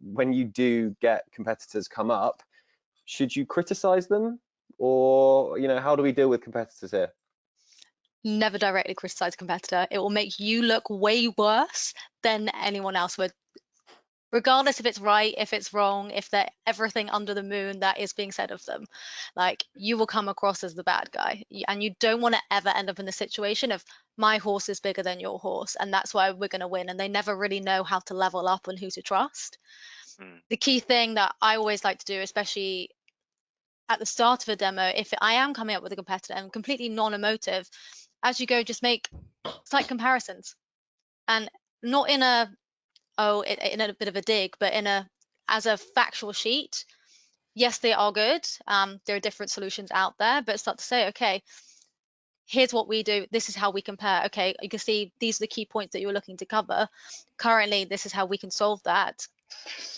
when you do get competitors come up, should you criticize them, or how do we deal with competitors here? Never directly criticize a competitor. It will make you look way worse than anyone else would, regardless if it's right, if it's wrong, if they're everything under the moon that is being said of them. Like, you will come across as the bad guy, and you don't want to ever end up in the situation of my horse is bigger than your horse, and that's why we're going to win. And they never really know how to level up and who to trust. The key thing that I always like to do, especially at the start of a demo, if I am coming up with a competitor and completely non-emotive, as you go, just make slight comparisons, and not in a in a bit of a dig, but as a factual sheet. Yes, they are good. There are different solutions out there, but start to say, okay, here's what we do. This is how we compare. Okay, you can see these are the key points that you're looking to cover. Currently, this is how we can solve that.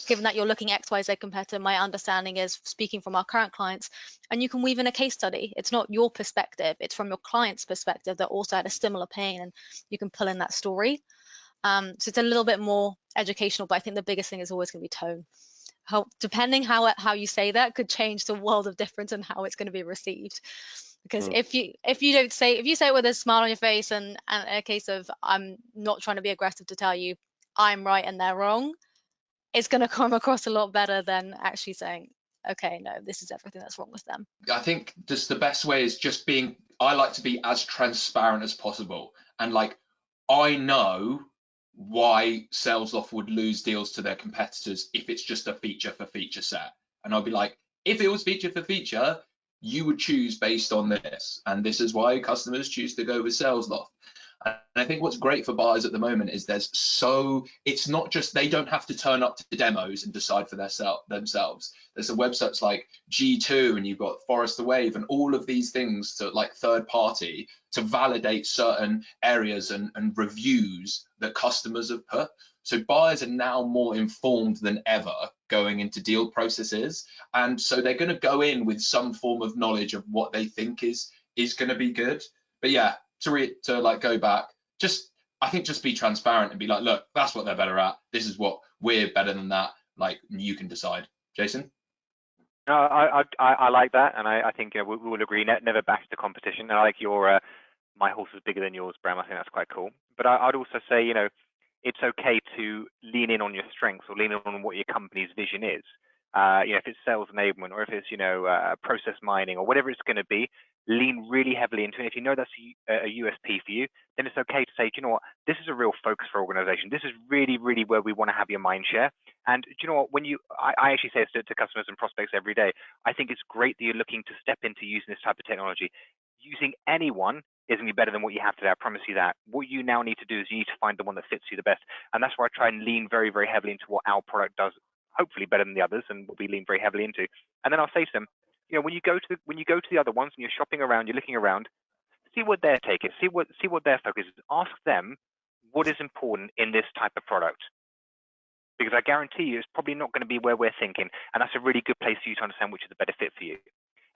Given that you're looking XYZ competitor, my understanding is, speaking from our current clients, and you can weave in a case study. It's not your perspective, it's from your client's perspective that also had a similar pain, and you can pull in that story. So it's a little bit more educational, but I think the biggest thing is always going to be tone. Depending how you say that could change the world of difference and how it's going to be received. Because if you say it with a smile on your face and a case of, I'm not trying to be aggressive to tell you I'm right and they're wrong, it's going to come across a lot better than actually saying, okay, no, this is everything that's wrong with them. I think just the best way is just I like to be as transparent as possible. And like, I know why SalesLoft would lose deals to their competitors if it's just a feature for feature set. And I'll be like, if it was feature for feature, you would choose based on this. And this is why customers choose to go with SalesLoft. And I think what's great for buyers at the moment is it's not just, they don't have to turn up to demos and decide for themselves. There's a websites like G2, and you've got Forrester Wave and all of these things to like third party to validate certain areas and reviews that customers have put. So buyers are now more informed than ever going into deal processes. And so they're going to go in with some form of knowledge of what they think is going to be good. But yeah, to like go back, I think just be transparent and be like, look, that's what they're better at. This is what we're better than that. Like, you can decide. Jason? No, I like that, and I think we will agree. Never bash the competition. And I like your my horse is bigger than yours, Brahm. I think that's quite cool. But I'd also say, it's okay to lean in on your strengths or lean in on what your company's vision is. If it's sales enablement, or if it's process mining, or whatever it's going to be, lean really heavily into it. If you know that's a USP for you, then it's okay to say, do you know what, this is a real focus for organization. This is really, really where we want to have your mind share. And do you know what, I actually say this to customers and prospects every day. I think it's great that you're looking to step into using this type of technology. Using anyone isn't going to be better than what you have today. I promise you that. What you now need to do is you need to find the one that fits you the best. And that's where I try and lean very, very heavily into what our product does, hopefully better than the others, and what we lean very heavily into. And then I'll say to them, when you go to the other ones and you're shopping around, you're looking around, see what their take is, see what their focus is. Ask them what is important in this type of product, because I guarantee you it's probably not going to be where we're thinking, and that's a really good place for you to understand which is the better fit for you.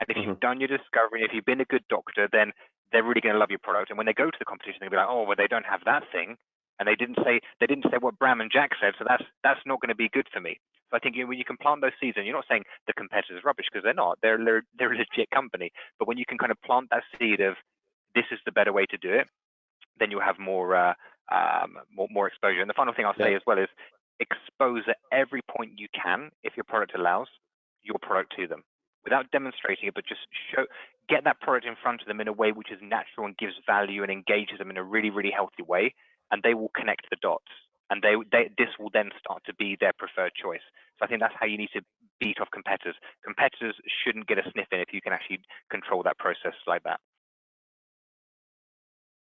And if you've done your discovery, if you've been a good doctor, then they're really going to love your product. And when they go to the competition, they'll be like, oh, well, they don't have that thing, and they didn't say what Brahm and Jack said, so that's not going to be good for me. So I think when you can plant those seeds, and you're not saying the competitor's rubbish, because they're not. They're a legit company. But when you can kind of plant that seed of this is the better way to do it, then you'll have more exposure. And the final thing I'll say as well is expose at every point you can, if your product allows, your product to them, without demonstrating it, but just get that product in front of them in a way which is natural and gives value and engages them in a really, really healthy way, and they will connect the dots. And this will then start to be their preferred choice. So I think that's how you need to beat off competitors. Competitors shouldn't get a sniff in if you can actually control that process like that.